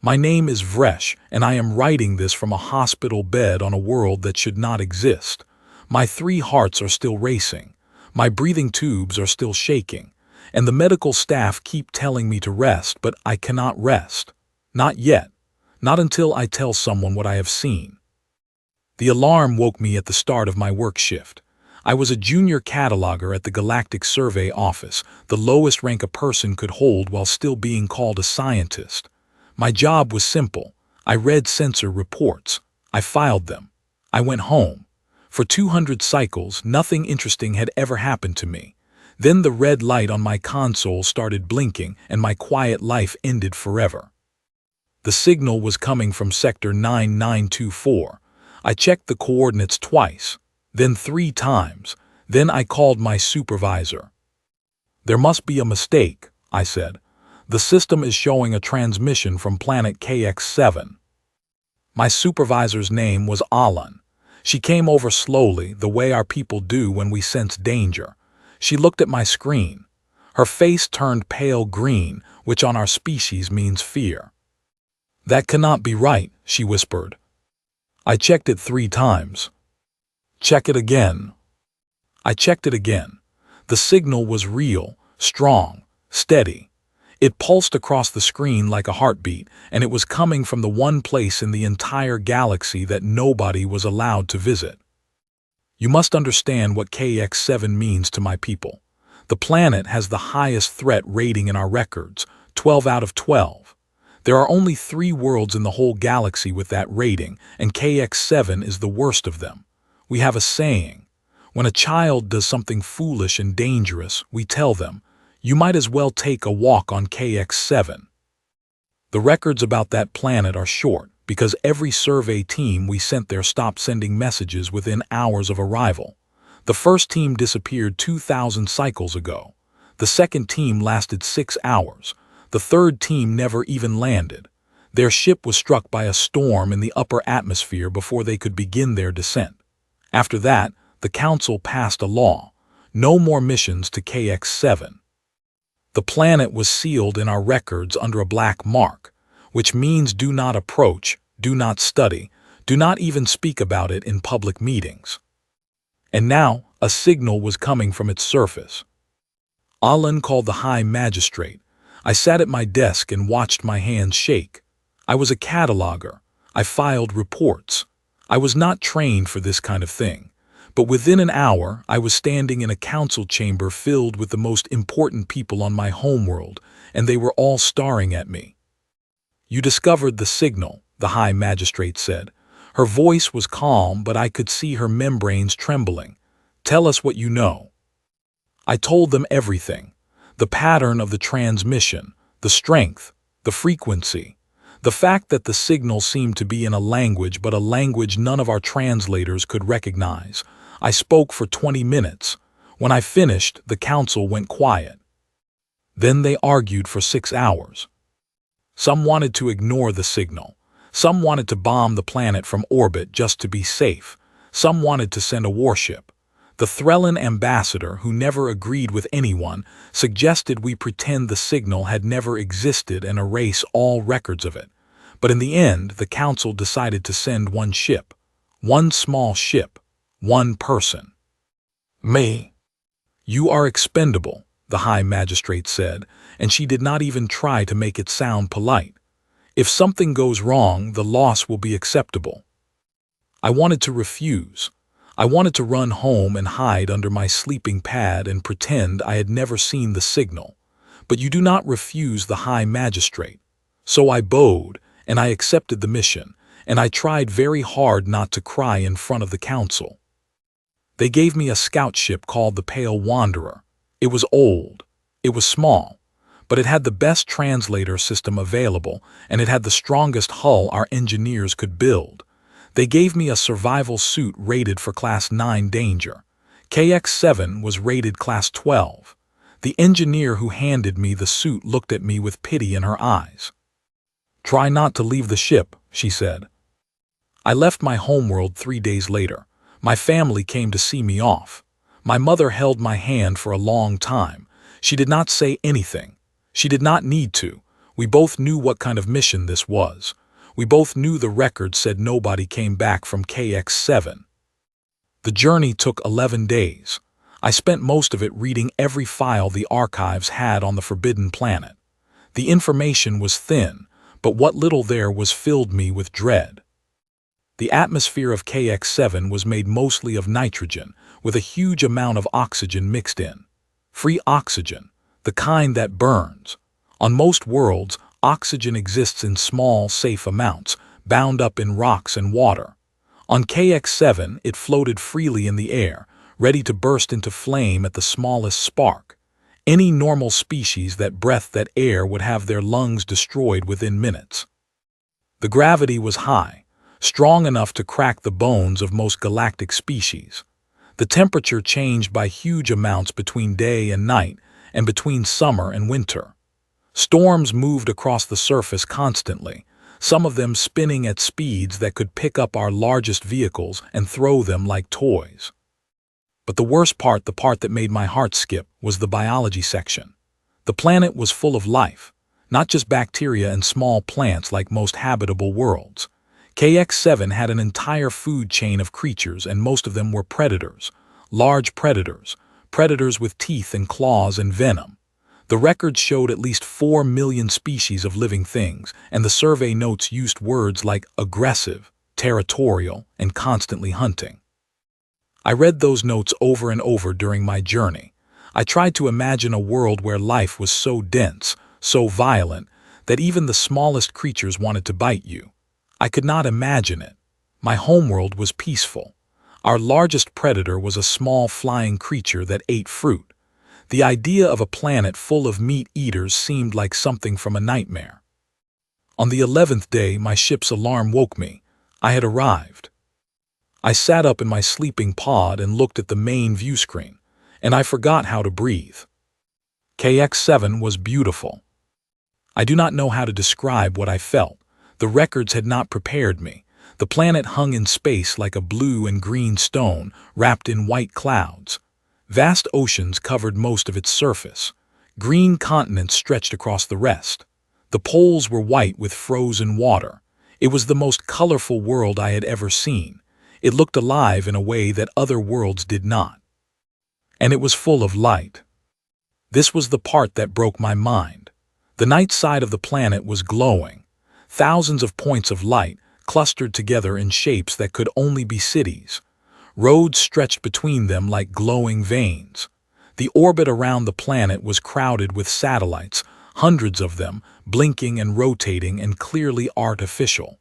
My name is Vresh, and I am writing this from a hospital bed on a world that should not exist. My 3 hearts are still racing. My breathing tubes are still shaking. And the medical staff keep telling me to rest, but I cannot rest. Not yet. Not until I tell someone what I have seen. The alarm woke me at the start of my work shift. I was a junior cataloger at the Galactic Survey Office, the lowest rank a person could hold while still being called a scientist. My job was simple. I read sensor reports. I filed them. I went home. For 200 cycles, nothing interesting had ever happened to me. Then the red light on my console started blinking, and my quiet life ended forever. The signal was coming from Sector 9924. I checked the coordinates twice, then 3 times. Then I called my supervisor. "There must be a mistake," I said. "The system is showing a transmission from planet KX7. My supervisor's name was Alan. She came over slowly, the way our people do when we sense danger. She looked at my screen. Her face turned pale green, which on our species means fear. "That cannot be right," she whispered. I checked it 3 times. "Check it again." I checked it again. The signal was real, strong, steady. It pulsed across the screen like a heartbeat, and it was coming from the one place in the entire galaxy that nobody was allowed to visit. You must understand what KX7 means to my people. The planet has the highest threat rating in our records, 12 out of 12. There are only 3 worlds in the whole galaxy with that rating, and KX7 is the worst of them. We have a saying. When a child does something foolish and dangerous, we tell them, "You might as well take a walk on KX7. The records about that planet are short because every survey team we sent there stopped sending messages within hours of arrival. The first team disappeared 2,000 cycles ago. The second team lasted 6 hours. The third team never even landed. Their ship was struck by a storm in the upper atmosphere before they could begin their descent. After that, the Council passed a law. No more missions to KX7. The planet was sealed in our records under a black mark, which means do not approach, do not study, do not even speak about it in public meetings. And now, a signal was coming from its surface. Alan called the High Magistrate. I sat at my desk and watched my hands shake. I was a cataloger. I filed reports. I was not trained for this kind of thing. But within an hour, I was standing in a council chamber filled with the most important people on my homeworld, and they were all staring at me. "You discovered the signal," the High Magistrate said. Her voice was calm, but I could see her membranes trembling. "Tell us what you know." I told them everything. The pattern of the transmission, the strength, the frequency, the fact that the signal seemed to be in a language but a language none of our translators could recognize. I spoke for 20 minutes. When I finished, the council went quiet. Then they argued for 6 hours. Some wanted to ignore the signal. Some wanted to bomb the planet from orbit just to be safe. Some wanted to send a warship. The Threllan ambassador, who never agreed with anyone, suggested we pretend the signal had never existed and erase all records of it. But in the end, the council decided to send one ship. One small ship. One person. Me. "You are expendable," the High Magistrate said, and she did not even try to make it sound polite. "If something goes wrong, the loss will be acceptable." I wanted to refuse. I wanted to run home and hide under my sleeping pad and pretend I had never seen the signal. But you do not refuse the High Magistrate. So I bowed, and I accepted the mission, and I tried very hard not to cry in front of the council. They gave me a scout ship called the Pale Wanderer. It was old. It was small. But it had the best translator system available, and it had the strongest hull our engineers could build. They gave me a survival suit rated for Class 9 danger. KX7 was rated Class 12. The engineer who handed me the suit looked at me with pity in her eyes. "Try not to leave the ship," she said. I left my homeworld 3 days later. My family came to see me off. My mother held my hand for a long time. She did not say anything. She did not need to. We both knew what kind of mission this was. We both knew the record said nobody came back from KX-7. The journey took 11 days. I spent most of it reading every file the archives had on the Forbidden Planet. The information was thin, but what little there was filled me with dread. The atmosphere of KX-7 was made mostly of nitrogen, with a huge amount of oxygen mixed in. Free oxygen, the kind that burns. On most worlds, oxygen exists in small, safe amounts, bound up in rocks and water. On KX-7, it floated freely in the air, ready to burst into flame at the smallest spark. Any normal species that breathed that air would have their lungs destroyed within minutes. The gravity was high, strong enough to crack the bones of most galactic species. The temperature changed by huge amounts between day and night, and between summer and winter. Storms moved across the surface constantly, some of them spinning at speeds that could pick up our largest vehicles and throw them like toys. But the worst part, the part that made my heart skip, was the biology section. The planet was full of life, not just bacteria and small plants like most habitable worlds. KX-7 had an entire food chain of creatures, and most of them were predators. Large predators, predators with teeth and claws and venom. The records showed at least 4 million species of living things, and the survey notes used words like aggressive, territorial, and constantly hunting. I read those notes over and over during my journey. I tried to imagine a world where life was so dense, so violent, that even the smallest creatures wanted to bite you. I could not imagine it. My homeworld was peaceful. Our largest predator was a small flying creature that ate fruit. The idea of a planet full of meat-eaters seemed like something from a nightmare. On the 11th day, my ship's alarm woke me. I had arrived. I sat up in my sleeping pod and looked at the main view screen, and I forgot how to breathe. KX-7 was beautiful. I do not know how to describe what I felt. The records had not prepared me. The planet hung in space like a blue and green stone wrapped in white clouds. Vast oceans covered most of its surface. Green continents stretched across the rest. The poles were white with frozen water. It was the most colorful world I had ever seen. It looked alive in a way that other worlds did not. And it was full of light. This was the part that broke my mind. The night side of the planet was glowing. Thousands of points of light clustered together in shapes that could only be cities. Roads stretched between them like glowing veins. The orbit around the planet was crowded with satellites, hundreds of them, blinking and rotating and clearly artificial.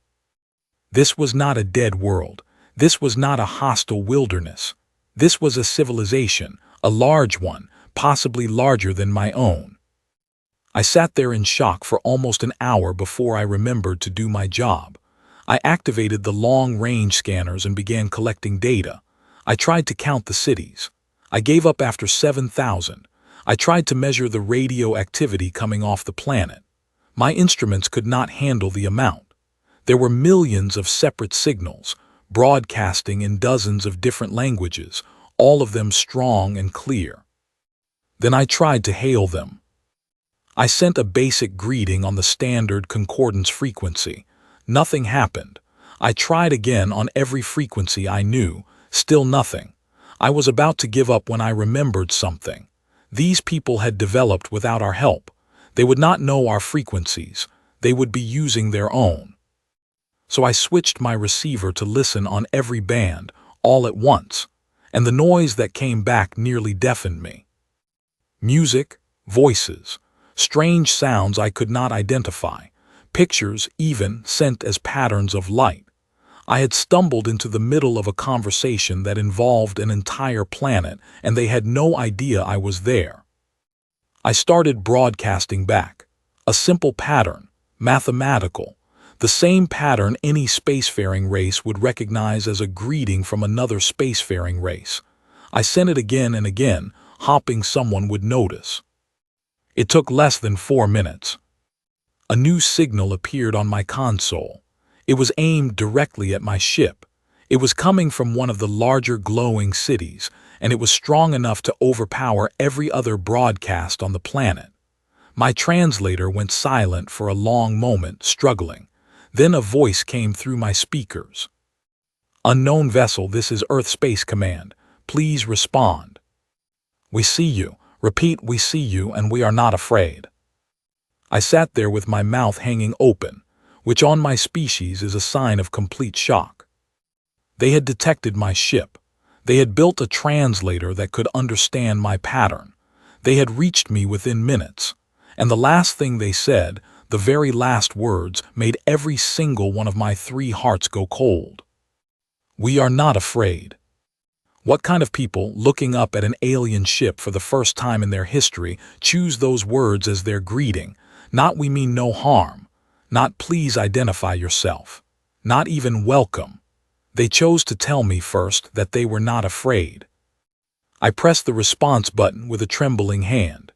This was not a dead world. This was not a hostile wilderness. This was a civilization, a large one, possibly larger than my own. I sat there in shock for almost an hour before I remembered to do my job. I activated the long-range scanners and began collecting data. I tried to count the cities. I gave up after 7,000. I tried to measure the radioactivity coming off the planet. My instruments could not handle the amount. There were millions of separate signals, broadcasting in dozens of different languages, all of them strong and clear. Then I tried to hail them. I sent a basic greeting on the standard concordance frequency. Nothing happened. I tried again on every frequency I knew, still nothing. I was about to give up when I remembered something. These people had developed without our help. They would not know our frequencies. They would be using their own. So I switched my receiver to listen on every band, all at once, and the noise that came back nearly deafened me. Music, voices, strange sounds I could not identify, pictures even sent as patterns of light. I had stumbled into the middle of a conversation that involved an entire planet, and they had no idea I was there. I started broadcasting back. A simple pattern, mathematical. The same pattern any spacefaring race would recognize as a greeting from another spacefaring race. I sent it again and again, hoping someone would notice. It took less than 4 minutes. A new signal appeared on my console. It was aimed directly at my ship. It was coming from one of the larger glowing cities, and it was strong enough to overpower every other broadcast on the planet. My translator went silent for a long moment, struggling. Then a voice came through my speakers. "Unknown vessel, this is Earth Space Command. Please respond." "We see you. Repeat, we see you, and we are not afraid." I sat there with my mouth hanging open, which on my species is a sign of complete shock. They had detected my ship. They had built a translator that could understand my pattern. They had reached me within minutes. And the last thing they said, the very last words, made every single one of my 3 hearts go cold. "We are not afraid." What kind of people, looking up at an alien ship for the first time in their history, choose those words as their greeting? Not "we mean no harm," not "please identify yourself," not even "welcome." They chose to tell me first that they were not afraid. I pressed the response button with a trembling hand.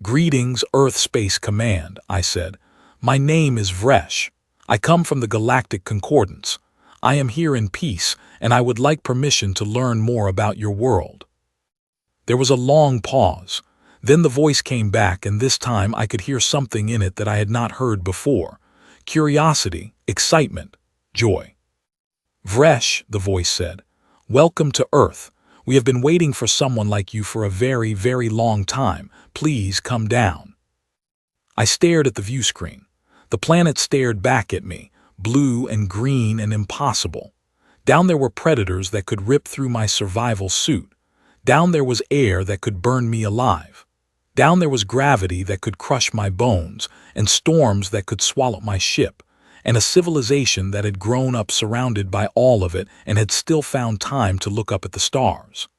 "Greetings, Earth Space Command," I said. "My name is Vresh. I come from the Galactic Concordance. I am here in peace, and I would like permission to learn more about your world." There was a long pause. Then the voice came back, and this time I could hear something in it that I had not heard before. Curiosity, excitement, joy. "Vresh," the voice said, "welcome to Earth. We have been waiting for someone like you for a very, very long time. Please come down." I stared at the view screen. The planet stared back at me, blue and green and impossible. Down there were predators that could rip through my survival suit. Down there was air that could burn me alive. Down there was gravity that could crush my bones, and storms that could swallow my ship, and a civilization that had grown up surrounded by all of it and had still found time to look up at the stars.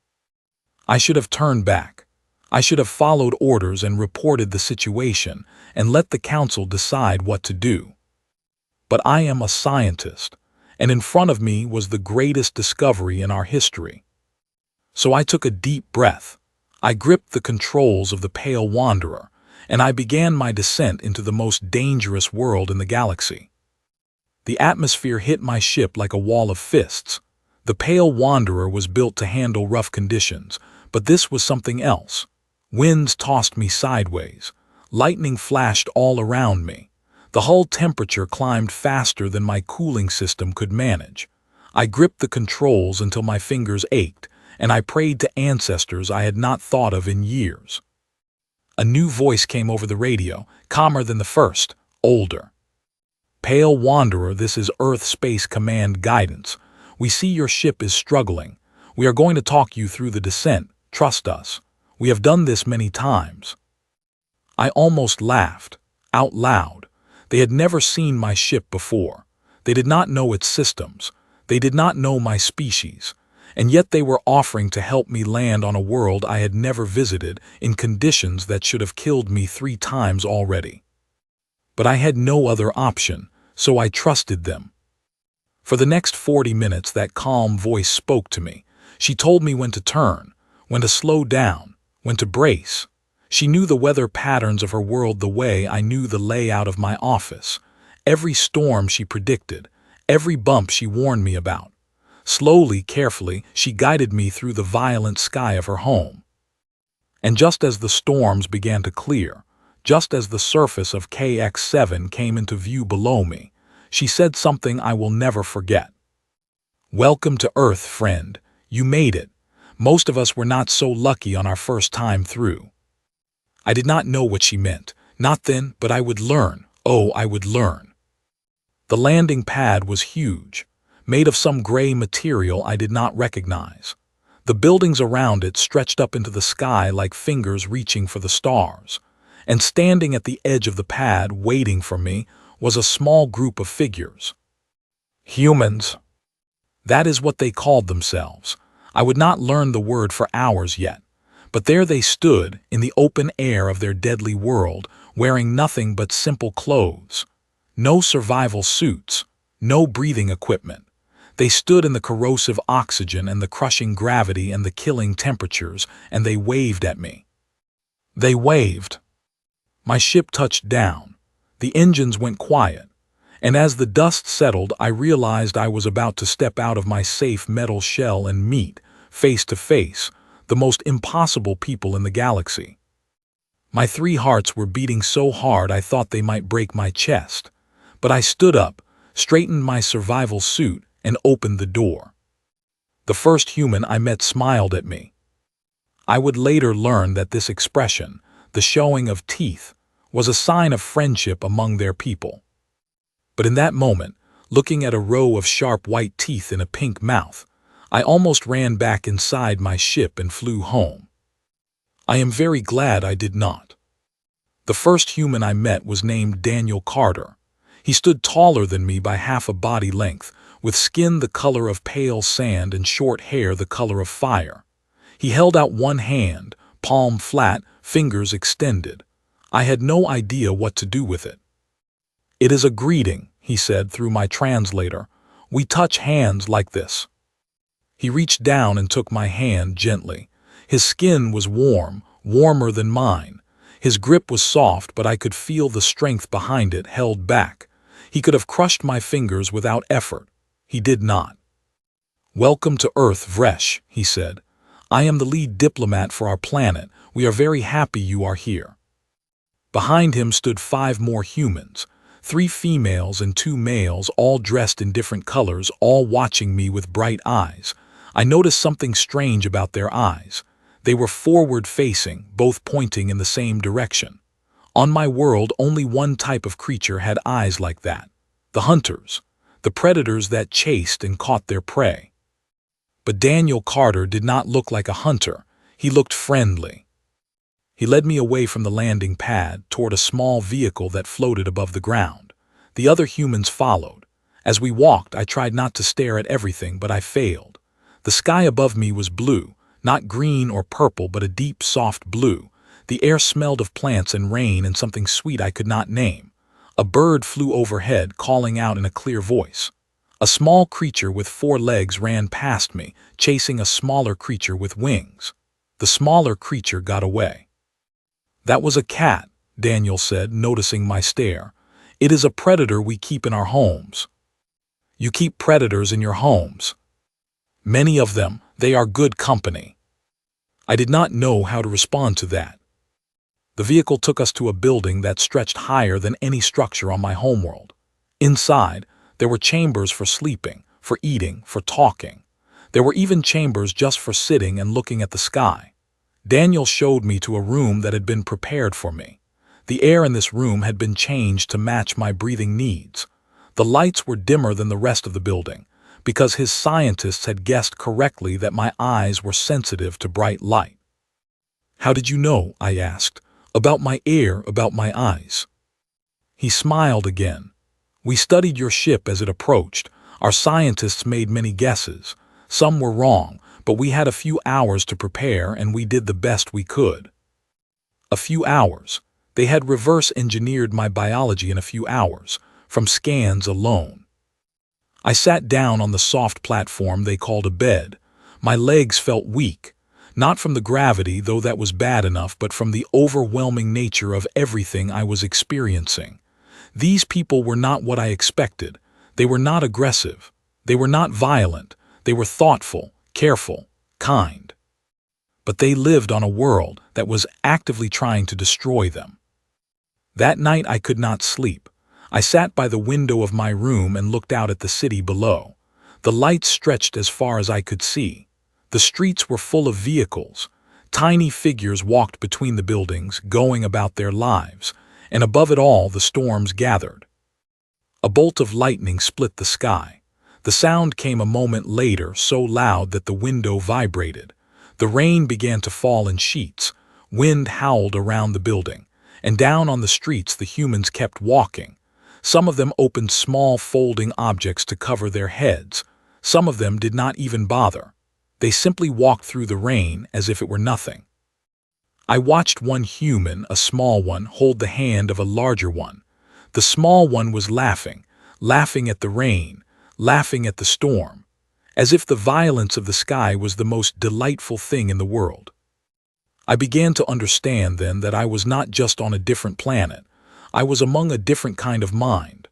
I should have turned back. I should have followed orders and reported the situation and let the council decide what to do. But I am a scientist, and in front of me was the greatest discovery in our history. So I took a deep breath. I gripped the controls of the Pale Wanderer, and I began my descent into the most dangerous world in the galaxy. The atmosphere hit my ship like a wall of fists. The Pale Wanderer was built to handle rough conditions, but this was something else. Winds tossed me sideways. Lightning flashed all around me. The hull temperature climbed faster than my cooling system could manage. I gripped the controls until my fingers ached, and I prayed to ancestors I had not thought of in years. A new voice came over the radio, calmer than the first, older. "Pale Wanderer, this is Earth Space Command guidance. We see your ship is struggling. We are going to talk you through the descent. Trust us. We have done this many times." I almost laughed, out loud. They had never seen my ship before. They did not know its systems. They did not know my species. And yet they were offering to help me land on a world I had never visited in conditions that should have killed me 3 times already. But I had no other option, so I trusted them. For the next 40 minutes that calm voice spoke to me. She told me when to turn, when to slow down, when to brace. She knew the weather patterns of her world the way I knew the layout of my office. Every storm she predicted, every bump she warned me about. Slowly, carefully, she guided me through the violent sky of her home. And just as the storms began to clear, just as the surface of KX-7 came into view below me, she said something I will never forget. "Welcome to Earth, friend. You made it. Most of us were not so lucky on our first time through." I did not know what she meant, not then, but I would learn. Oh, I would learn. The landing pad was huge, made of some gray material I did not recognize. The buildings around it stretched up into the sky like fingers reaching for the stars. And standing at the edge of the pad, waiting for me, was a small group of figures. Humans. That is what they called themselves. I would not learn the word for hours yet. But there they stood, in the open air of their deadly world, wearing nothing but simple clothes. No survival suits, no breathing equipment. They stood in the corrosive oxygen and the crushing gravity and the killing temperatures, and they waved at me. They waved. My ship touched down. The engines went quiet. And as the dust settled, I realized I was about to step out of my safe metal shell and meet, face to face, the most impossible people in the galaxy. My 3 hearts were beating so hard I thought they might break my chest. But I stood up, straightened my survival suit, and opened the door. The first human I met smiled at me. I would later learn that this expression, the showing of teeth, was a sign of friendship among their people. But in that moment, looking at a row of sharp white teeth in a pink mouth, I almost ran back inside my ship and flew home. I am very glad I did not. The first human I met was named Daniel Carter. He stood taller than me by half a body length, with skin the color of pale sand and short hair the color of fire. He held out one hand, palm flat, fingers extended. I had no idea what to do with it. "It is a greeting," he said through my translator. "We touch hands like this." He reached down and took my hand gently. His skin was warm, warmer than mine. His grip was soft, but I could feel the strength behind it held back. He could have crushed my fingers without effort. He did not. "Welcome to Earth, Vresh," he said. "I am the lead diplomat for our planet. We are very happy you are here." Behind him stood 5 more humans, 3 females and 2 males, all dressed in different colors, all watching me with bright eyes. I noticed something strange about their eyes. They were forward-facing, both pointing in the same direction. On my world, only one type of creature had eyes like that: the hunters, the predators that chased and caught their prey. But Daniel Carter did not look like a hunter. He looked friendly. He led me away from the landing pad toward a small vehicle that floated above the ground. The other humans followed. As we walked, I tried not to stare at everything, but I failed. The sky above me was blue, not green or purple, but a deep, soft blue. The air smelled of plants and rain and something sweet I could not name. A bird flew overhead, calling out in a clear voice. A small creature with 4 legs ran past me, chasing a smaller creature with wings. The smaller creature got away. "That was a cat," Daniel said, noticing my stare. "It is a predator we keep in our homes." "You keep predators in your homes?" "Many of them. They are good company." I did not know how to respond to that. The vehicle took us to a building that stretched higher than any structure on my homeworld. Inside, there were chambers for sleeping, for eating, for talking. There were even chambers just for sitting and looking at the sky. Daniel showed me to a room that had been prepared for me. The air in this room had been changed to match my breathing needs. The lights were dimmer than the rest of the building, because his scientists had guessed correctly that my eyes were sensitive to bright light. "How did you know?" I asked. "About my air, about my eyes?" He smiled again. "We studied your ship as it approached. Our scientists made many guesses. Some were wrong, but we had a few hours to prepare and we did the best we could." A few hours. They had reverse engineered my biology in a few hours, from scans alone. I sat down on the soft platform they called a bed. My legs felt weak, not from the gravity, though that was bad enough, but from the overwhelming nature of everything I was experiencing. These people were not what I expected. They were not aggressive. They were not violent. They were thoughtful, careful, kind. But they lived on a world that was actively trying to destroy them. That night I could not sleep. I sat by the window of my room and looked out at the city below. The lights stretched as far as I could see. The streets were full of vehicles. Tiny figures walked between the buildings, going about their lives, and above it all the storms gathered. A bolt of lightning split the sky. The sound came a moment later, so loud that the window vibrated. The rain began to fall in sheets. Wind howled around the building, and down on the streets the humans kept walking. Some of them opened small folding objects to cover their heads. Some of them did not even bother. They simply walked through the rain as if it were nothing. I watched one human, a small one, hold the hand of a larger one. The small one was laughing, laughing at the rain, laughing at the storm, as if the violence of the sky was the most delightful thing in the world. I began to understand then that I was not just on a different planet. I was among a different kind of mind,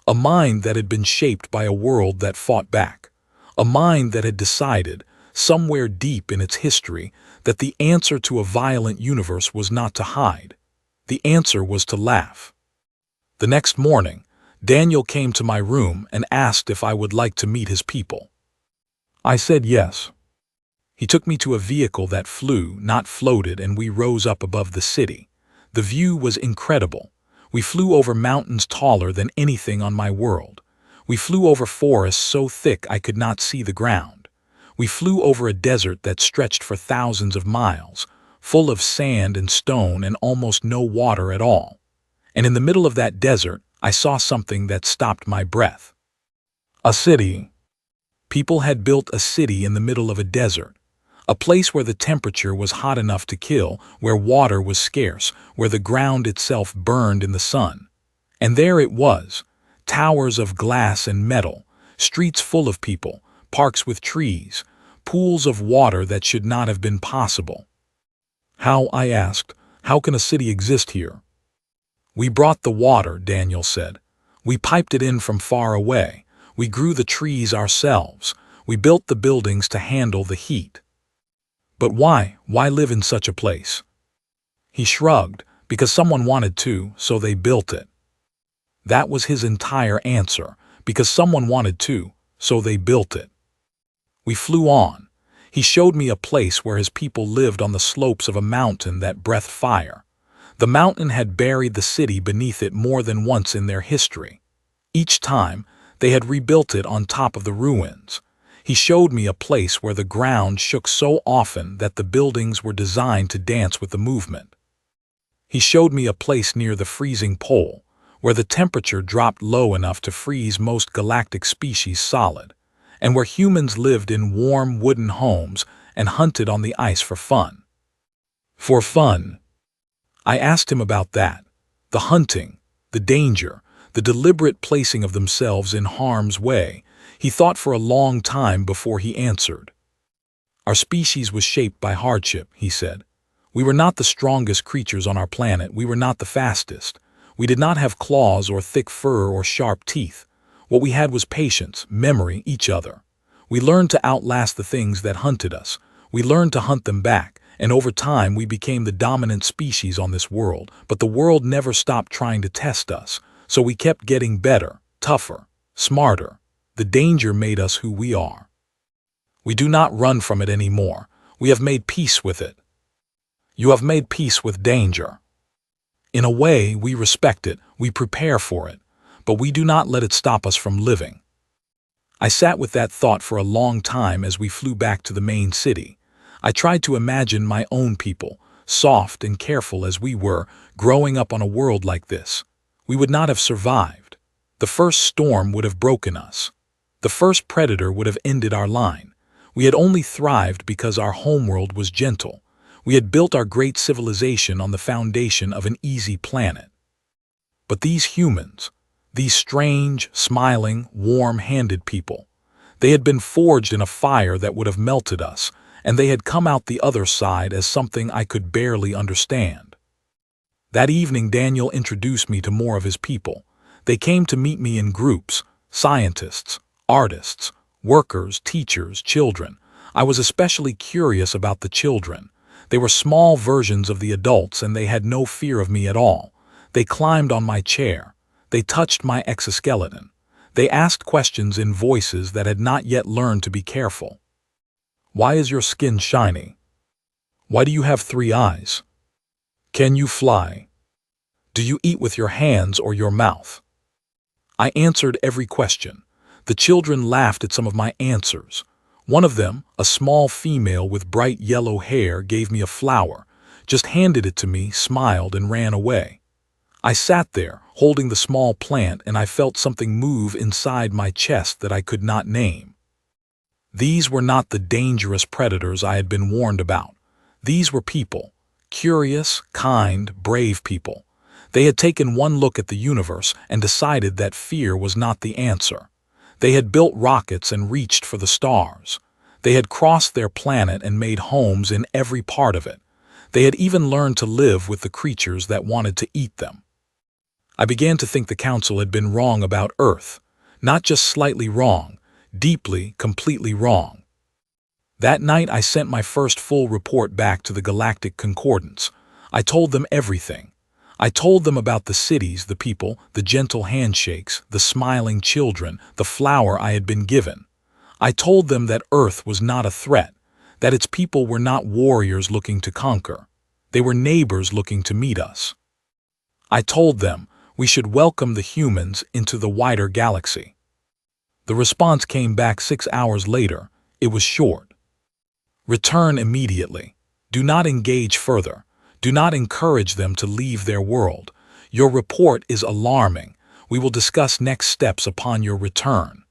a mind that had been shaped by a world that fought back, a mind that had decided, somewhere deep in its history, that the answer to a violent universe was not to hide. The answer was to laugh. The next morning, Daniel came to my room and asked if I would like to meet his people. I said yes. He took me to a vehicle that flew, not floated, and we rose up above the city. The view was incredible. We flew over mountains taller than anything on my world. We flew over forests so thick I could not see the ground. We flew over a desert that stretched for thousands of miles, full of sand and stone and almost no water at all. And in the middle of that desert, I saw something that stopped my breath. A city. People had built a city in the middle of a desert. A place where the temperature was hot enough to kill, where water was scarce, where the ground itself burned in the sun. And there it was, towers of glass and metal, streets full of people, parks with trees, pools of water that should not have been possible. How, I asked, how can a city exist here? We brought the water, Daniel said. We piped it in from far away. We grew the trees ourselves. We built the buildings to handle the heat. But why live in such a place? He shrugged, because someone wanted to, so they built it. That was his entire answer, because someone wanted to, so they built it. We flew on. He showed me a place where his people lived on the slopes of a mountain that breathed fire. The mountain had buried the city beneath it more than once in their history. Each time, they had rebuilt it on top of the ruins. He showed me a place where the ground shook so often that the buildings were designed to dance with the movement. He showed me a place near the freezing pole, where the temperature dropped low enough to freeze most galactic species solid, and where humans lived in warm wooden homes and hunted on the ice for fun. For fun. I asked him about that, the hunting, the danger, the deliberate placing of themselves in harm's way. He thought for a long time before he answered. Our species was shaped by hardship, he said. We were not the strongest creatures on our planet. We were not the fastest. We did not have claws or thick fur or sharp teeth. What we had was patience, memory, each other. We learned to outlast the things that hunted us. We learned to hunt them back, and over time we became the dominant species on this world. But the world never stopped trying to test us, so we kept getting better, tougher, smarter. The danger made us who we are. We do not run from it anymore. We have made peace with it. You have made peace with danger. In a way, we respect it, we prepare for it, but we do not let it stop us from living. I sat with that thought for a long time as we flew back to the main city. I tried to imagine my own people, soft and careful as we were, growing up on a world like this. We would not have survived. The first storm would have broken us. The first predator would have ended our line. We had only thrived because our homeworld was gentle. We had built our great civilization on the foundation of an easy planet. But these humans, these strange, smiling, warm-handed people, they had been forged in a fire that would have melted us, and they had come out the other side as something I could barely understand. That evening, Daniel introduced me to more of his people. They came to meet me in groups, scientists, artists, workers, teachers, children. I was especially curious about the children. They were small versions of the adults, and they had no fear of me at all. They climbed on my chair. They touched my exoskeleton. They asked questions in voices that had not yet learned to be careful. Why is your skin shiny? Why do you have 3 eyes? Can you fly? Do you eat with your hands or your mouth? I answered every question. The children laughed at some of my answers. One of them, a small female with bright yellow hair, gave me a flower, just handed it to me, smiled, and ran away. I sat there, holding the small plant, and I felt something move inside my chest that I could not name. These were not the dangerous predators I had been warned about. These were people, curious, kind, brave people. They had taken one look at the universe and decided that fear was not the answer. They had built rockets and reached for the stars. They had crossed their planet and made homes in every part of it. They had even learned to live with the creatures that wanted to eat them. I began to think the Council had been wrong about Earth. Not just slightly wrong, deeply, completely wrong. That night I sent my first full report back to the Galactic Concordance. I told them everything. I told them about the cities, the people, the gentle handshakes, the smiling children, the flower I had been given. I told them that Earth was not a threat, that its people were not warriors looking to conquer. They were neighbors looking to meet us. I told them we should welcome the humans into the wider galaxy. The response came back 6 hours later. It was short. Return immediately. Do not engage further. Do not encourage them to leave their world. Your report is alarming. We will discuss next steps upon your return.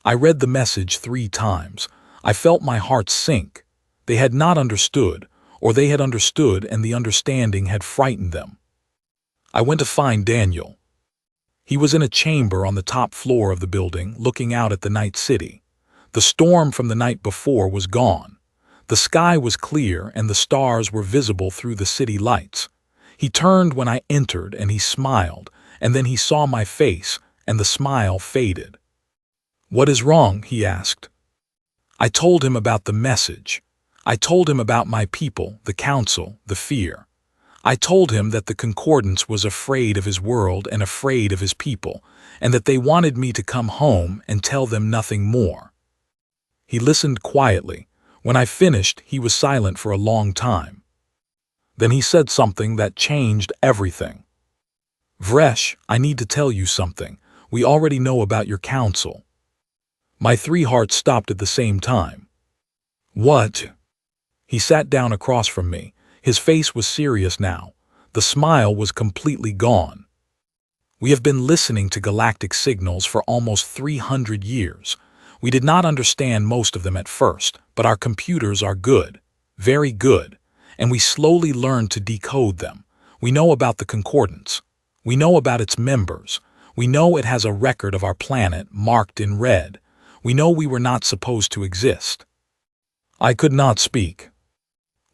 I read the message 3 times. I felt my heart sink. They had not understood, or they had understood and the understanding had frightened them. I went to find Daniel. He was in a chamber on the top floor of the building, looking out at the night city. The storm from the night before was gone. The sky was clear and the stars were visible through the city lights. He turned when I entered and he smiled, and then he saw my face and the smile faded. "What is wrong?" he asked. I told him about the message. I told him about my people, the council, the fear. I told him that the Concordance was afraid of his world and afraid of his people, and that they wanted me to come home and tell them nothing more. He listened quietly. When I finished, he was silent for a long time. Then he said something that changed everything. "Vresh, I need to tell you something. We already know about your council." My 3 hearts stopped at the same time. "What?" He sat down across from me. His face was serious now. The smile was completely gone. "We have been listening to galactic signals for almost 300 years. We did not understand most of them at first, but our computers are good, very good, and we slowly learned to decode them. We know about the Concordance. We know about its members. We know it has a record of our planet marked in red. We know we were not supposed to exist." I could not speak.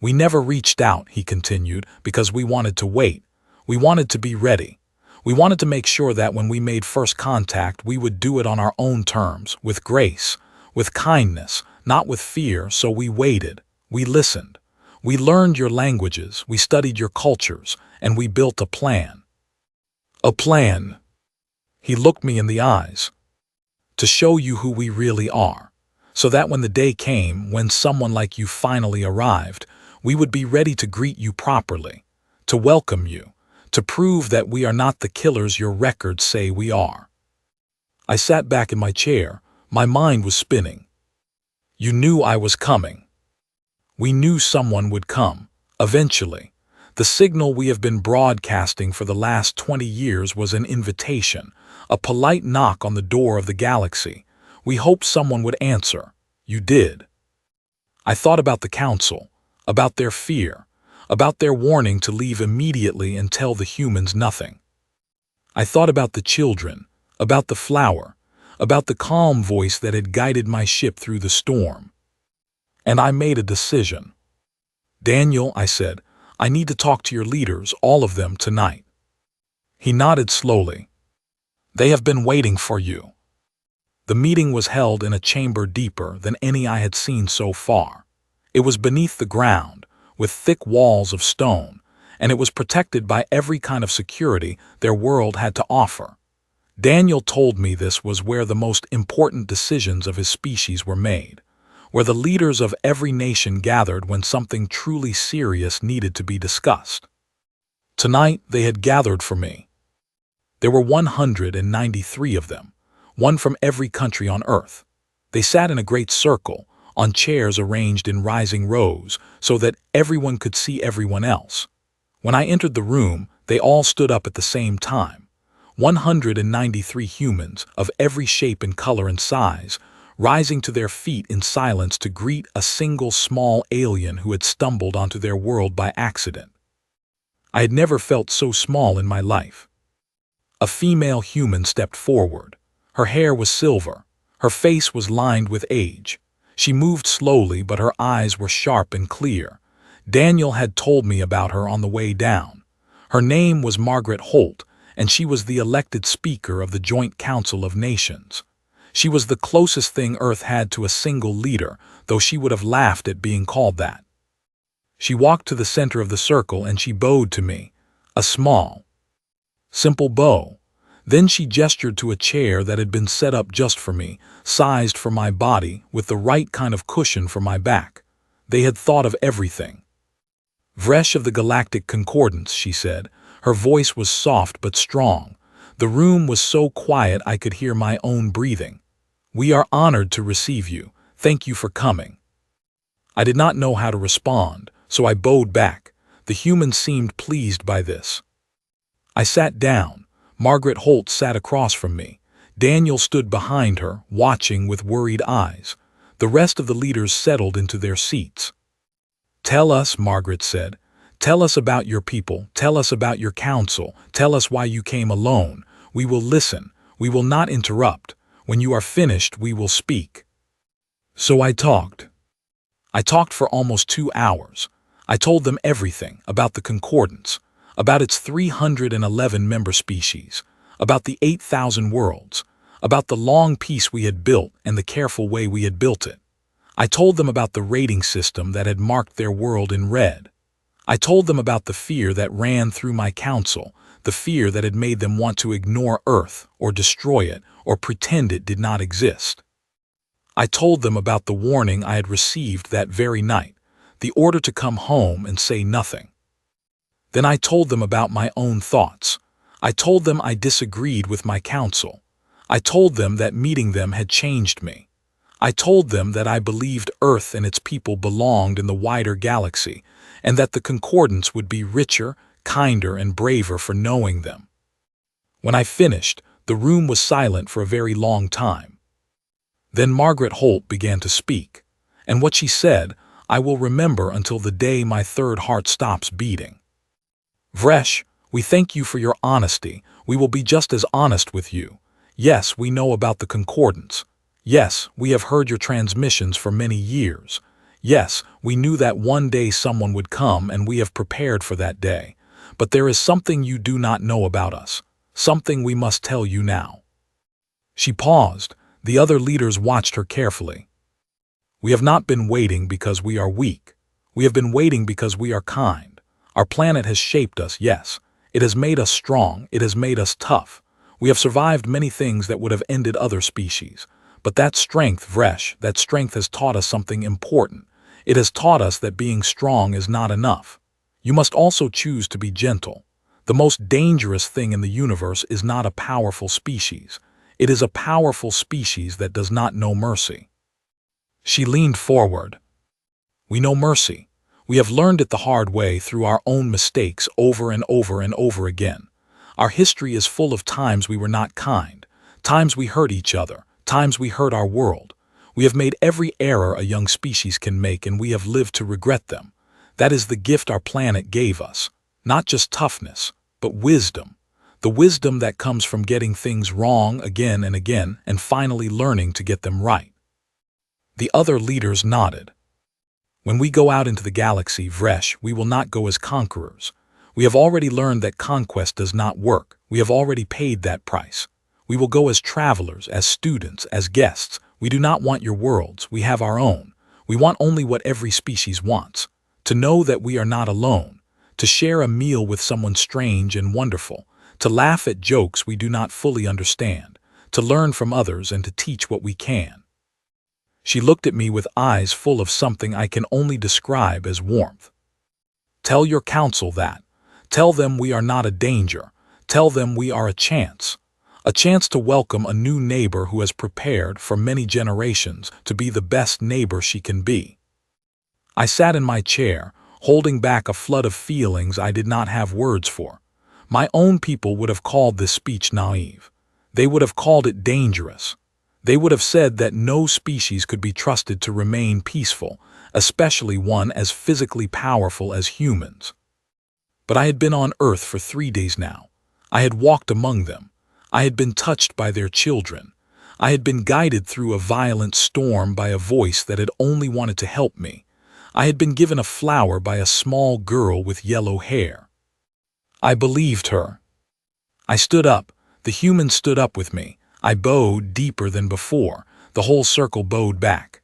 "We never reached out," he continued, "because we wanted to wait. We wanted to be ready. We wanted to make sure that when we made first contact, we would do it on our own terms, with grace, with kindness, not with fear, so we waited. We listened. We learned your languages, we studied your cultures, and we built a plan." "A plan?" He looked me in the eyes. "To show you who we really are, so that when the day came, when someone like you finally arrived, we would be ready to greet you properly, to welcome you, to prove that we are not the killers your records say we are." I sat back in my chair. My mind was spinning. "You knew I was coming. We knew someone would come, eventually. The signal we have been broadcasting for the last 20 years was an invitation, a polite knock on the door of the galaxy. We hoped someone would answer. You did." I thought about the council, about their fear, about their warning to leave immediately and tell the humans nothing. I thought about the children, about the flower, about the calm voice that had guided my ship through the storm. And I made a decision. "Daniel," I said, "I need to talk to your leaders, all of them, tonight." He nodded slowly. "They have been waiting for you." The meeting was held in a chamber deeper than any I had seen so far. It was beneath the ground, with thick walls of stone, and it was protected by every kind of security their world had to offer. Daniel told me this was where the most important decisions of his species were made, where the leaders of every nation gathered when something truly serious needed to be discussed. Tonight they had gathered for me. There were 193 of them, one from every country on Earth. They sat in a great circle, on chairs arranged in rising rows, so that everyone could see everyone else. When I entered the room, they all stood up at the same time. 193 humans of every shape and color and size, rising to their feet in silence to greet a single small alien who had stumbled onto their world by accident. I had never felt so small in my life. A female human stepped forward. Her hair was silver. Her face was lined with age. She moved slowly, but her eyes were sharp and clear. Daniel had told me about her on the way down. Her name was Margaret Holt, and she was the elected speaker of the Joint Council of Nations. She was the closest thing Earth had to a single leader, though she would have laughed at being called that. She walked to the center of the circle and she bowed to me, A small, simple bow. Then she gestured to a chair that had been set up just for me, sized for my body, with the right kind of cushion for my back. They had thought of everything. Vresh of the Galactic Concordance, she said. Her voice was soft but strong. The room was so quiet I could hear my own breathing. We are honored to receive you. Thank you for coming. I did not know how to respond, so I bowed back. The human seemed pleased by this. I sat down. Margaret Holt sat across from me. Daniel stood behind her, watching with worried eyes. The rest of the leaders settled into their seats. Tell us, Margaret said. Tell us about your people. Tell us about your council. Tell us why you came alone. We will listen. We will not interrupt. When you are finished, we will speak. So I talked. I talked for almost 2 hours. I told them everything about the Concordance, about its 311 member species, about the 8,000 worlds, about the long peace we had built and the careful way we had built it. I told them about the rating system that had marked their world in red. I told them about the fear that ran through my council, the fear that had made them want to ignore Earth or destroy it or pretend it did not exist. I told them about the warning I had received that very night, the order to come home and say nothing. Then I told them about my own thoughts. I told them I disagreed with my council. I told them that meeting them had changed me. I told them that I believed Earth and its people belonged in the wider galaxy, and that the Concordance would be richer, kinder, and braver for knowing them. When I finished, the room was silent for a very long time. Then Margaret Holt began to speak, and what she said I will remember until the day my third heart stops beating. Vresh, we thank you for your honesty. We will be just as honest with you. Yes, we know about the Concordance. Yes, we have heard your transmissions for many years. Yes, we knew that one day someone would come and we have prepared for that day. But there is something you do not know about us, something we must tell you now. She paused. The other leaders watched her carefully. We have not been waiting because we are weak. We have been waiting because we are kind. Our planet has shaped us, yes. It has made us strong. It has made us tough. We have survived many things that would have ended other species. But that strength, Vresh, that strength has taught us something important. It has taught us that being strong is not enough. You must also choose to be gentle. The most dangerous thing in the universe is not a powerful species. It is a powerful species that does not know mercy. She leaned forward. We know mercy. We have learned it the hard way through our own mistakes over and over and over again. Our history is full of times we were not kind, times we hurt each other, times we hurt our world. We have made every error a young species can make, and we have lived to regret them. That is the gift our planet gave us. Not just toughness, but wisdom. The wisdom that comes from getting things wrong again and again and finally learning to get them right. The other leaders nodded. When we go out into the galaxy, Vresh, we will not go as conquerors. We have already learned that conquest does not work. We have already paid that price. We will go as travelers, as students, as guests. We do not want your worlds. We have our own. We want only what every species wants. To know that we are not alone. To share a meal with someone strange and wonderful. To laugh at jokes we do not fully understand. To learn from others and to teach what we can. She looked at me with eyes full of something I can only describe as warmth. Tell your council that. Tell them we are not a danger. Tell them we are a chance. A chance to welcome a new neighbor who has prepared for many generations to be the best neighbor she can be. I sat in my chair, holding back a flood of feelings I did not have words for. My own people would have called this speech naive. They would have called it dangerous. They would have said that no species could be trusted to remain peaceful, especially one as physically powerful as humans. But I had been on Earth for 3 days now. I had walked among them. I had been touched by their children. I had been guided through a violent storm by a voice that had only wanted to help me. I had been given a flower by a small girl with yellow hair. I believed her. I stood up. The humans stood up with me. I bowed deeper than before. The whole circle bowed back.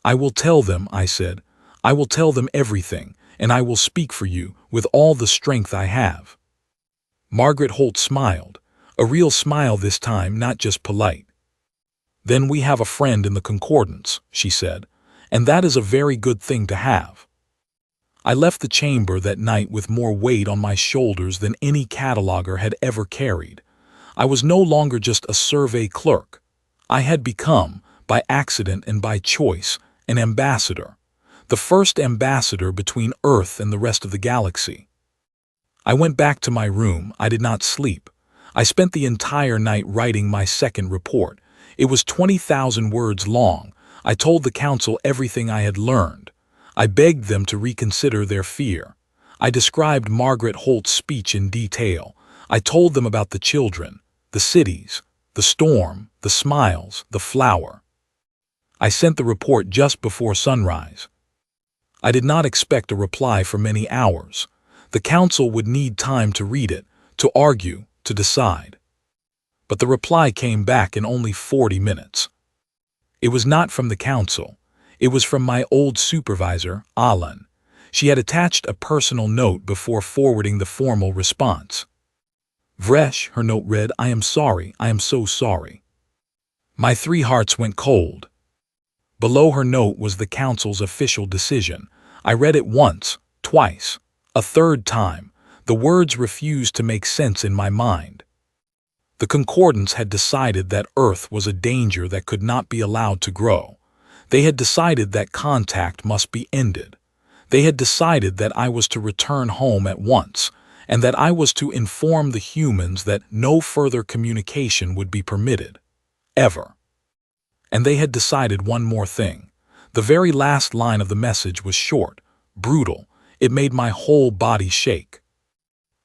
I will tell them, I said. I will tell them everything, and I will speak for you with all the strength I have. Margaret Holt smiled, a real smile this time, not just polite. "Then we have a friend in the Concordance," she said, "and that is a very good thing to have." I left the chamber that night with more weight on my shoulders than any cataloger had ever carried. I was no longer just a survey clerk. I had become, by accident and by choice, an ambassador, the first ambassador between Earth and the rest of the galaxy. I went back to my room. I did not sleep. I spent the entire night writing my second report. It was 20,000 words long. I told the council everything I had learned. I begged them to reconsider their fear. I described Margaret Holt's speech in detail. I told them about the children, the cities, the storm, the smiles, the flower. I sent the report just before sunrise. I did not expect a reply for many hours. The council would need time to read it, to argue, to decide. But the reply came back in only 40 minutes. It was not from the council. It was from my old supervisor, Alan. She had attached a personal note before forwarding the formal response. "Vresh," her note read, "I am sorry. I am so sorry." My 3 hearts went cold. Below her note was the council's official decision. I read it once, twice, a third time. The words refused to make sense in my mind. The Concordance had decided that Earth was a danger that could not be allowed to grow. They had decided that contact must be ended. They had decided that I was to return home at once, and that I was to inform the humans that no further communication would be permitted. Ever. And they had decided one more thing. The very last line of the message was short, brutal. It made my whole body shake.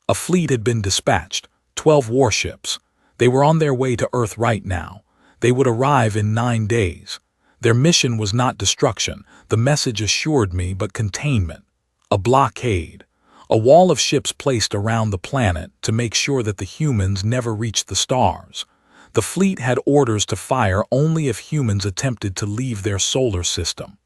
A fleet had been dispatched, 12 warships. They were on their way to Earth right now. They would arrive in 9 days. Their mission was not destruction, the message assured me, but containment. A blockade. A wall of ships placed around the planet to make sure that the humans never reached the stars. The fleet had orders to fire only if humans attempted to leave their solar system.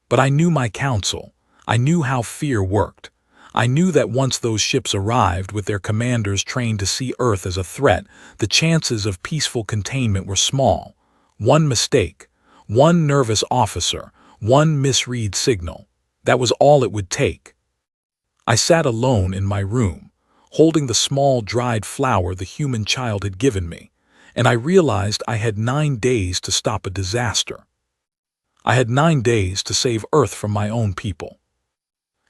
But I knew my council. I knew how fear worked. I knew that once those ships arrived with their commanders trained to see Earth as a threat, the chances of peaceful containment were small. One mistake, one nervous officer, one misread signal. That was all it would take. I sat alone in my room, holding the small dried flower the human child had given me, and I realized I had 9 days to stop a disaster. I had 9 days to save Earth from my own people.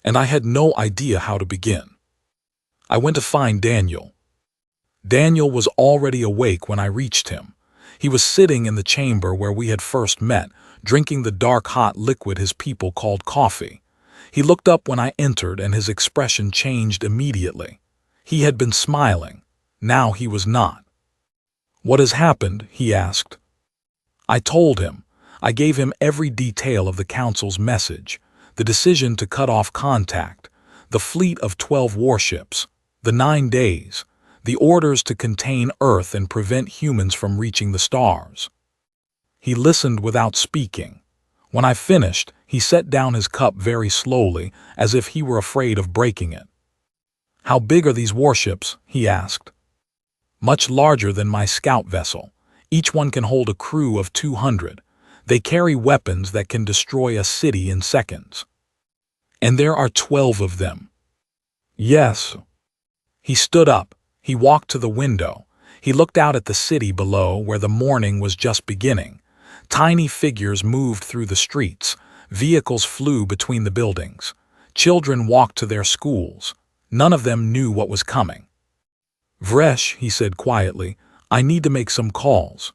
And I had no idea how to begin. I went to find Daniel. Daniel was already awake when I reached him. He was sitting in the chamber where we had first met, drinking the dark hot liquid his people called coffee. He looked up when I entered and his expression changed immediately. He had been smiling. Now he was not. "What has happened?" he asked. I told him. I gave him every detail of the council's message, the decision to cut off contact, the fleet of 12 warships, the 9 days, the orders to contain Earth and prevent humans from reaching the stars. He listened without speaking. When I finished, he set down his cup very slowly, as if he were afraid of breaking it. "How big are these warships?" he asked. "Much larger than my scout vessel. Each one can hold a crew of 200. They carry weapons that can destroy a city in seconds." "And there are 12 of them." "Yes." He stood up. He walked to the window. He looked out at the city below where the morning was just beginning. Tiny figures moved through the streets. Vehicles flew between the buildings. Children walked to their schools. None of them knew what was coming. "Vresh," he said quietly, "I need to make some calls."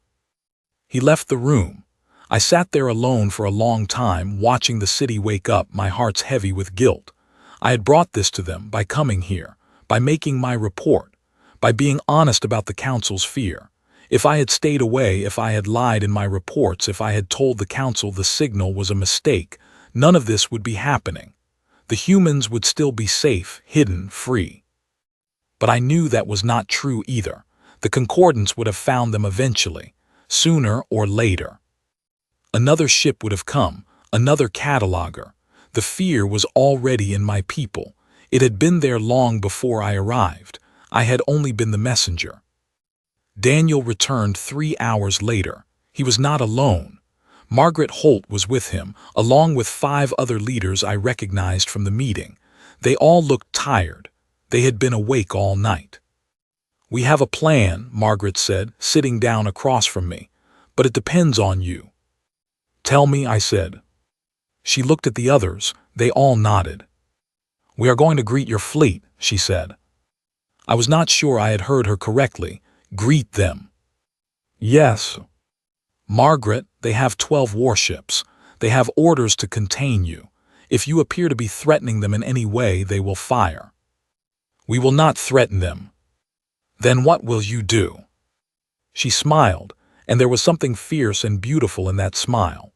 He left the room. I sat there alone for a long time, watching the city wake up, my heart's heavy with guilt. I had brought this to them by coming here, by making my report, by being honest about the council's fear. If I had stayed away, if I had lied in my reports, if I had told the council the signal was a mistake, none of this would be happening. The humans would still be safe, hidden, free. But I knew that was not true either. The Concordance would have found them eventually, sooner or later. Another ship would have come, another cataloger. The fear was already in my people. It had been there long before I arrived. I had only been the messenger. Daniel returned 3 hours later. He was not alone. Margaret Holt was with him, along with 5 other leaders I recognized from the meeting. They all looked tired. They had been awake all night. "We have a plan," Margaret said, sitting down across from me, "but it depends on you." "Tell me," I said. She looked at the others. They all nodded. "We are going to greet your fleet," she said. I was not sure I had heard her correctly. Greet them. Yes. Margaret, they have 12 warships. They have orders to contain you. If you appear to be threatening them in any way, they will fire. We will not threaten them. Then what will you do? She smiled, and there was something fierce and beautiful in that smile.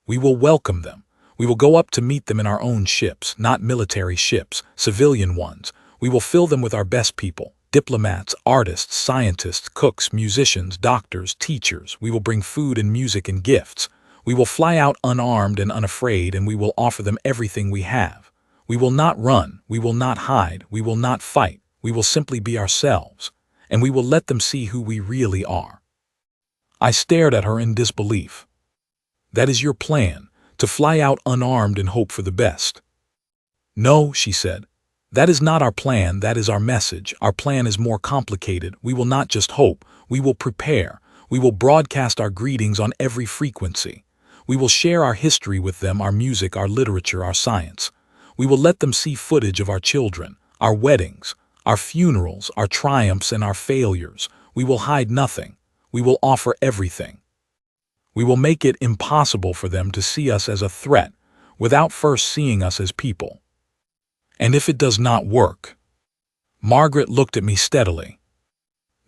We will welcome them. We will go up to meet them in our own ships, not military ships, civilian ones. We will fill them with our best people, diplomats, artists, scientists, cooks, musicians, doctors, teachers. We will bring food and music and gifts. We will fly out unarmed and unafraid, and we will offer them everything we have. We will not run. We will not hide. We will not fight. We will simply be ourselves, and we will let them see who we really are. I stared at her in disbelief. That is your plan, to fly out unarmed and hope for the best? No, she said. That is not our plan, that is our message. Our plan is more complicated. We will not just hope, we will prepare. We will broadcast our greetings on every frequency. We will share our history with them, our music, our literature, our science. We will let them see footage of our children, our weddings, our funerals, our triumphs, and our failures. We will hide nothing. We will offer everything. We will make it impossible for them to see us as a threat without first seeing us as people. And if it does not work? Margaret looked at me steadily.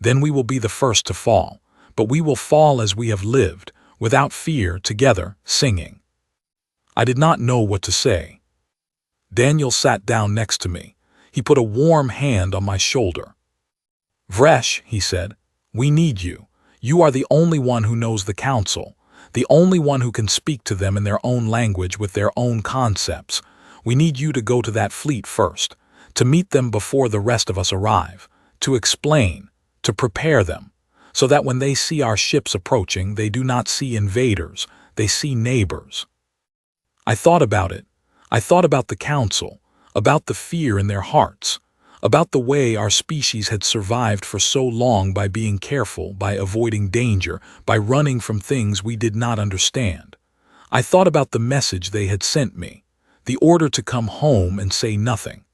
Then we will be the first to fall, but we will fall as we have lived, without fear, together, singing. I did not know what to say. Daniel sat down next to me. He put a warm hand on my shoulder. Vresh, he said, we need you. You are the only one who knows the council, the only one who can speak to them in their own language with their own concepts. We need you to go to that fleet first, to meet them before the rest of us arrive, to explain, to prepare them, so that when they see our ships approaching, they do not see invaders, they see neighbors. I thought about it. I thought about the council, about the fear in their hearts, about the way our species had survived for so long by being careful, by avoiding danger, by running from things we did not understand. I thought about the message they had sent me, the order to come home and say nothing.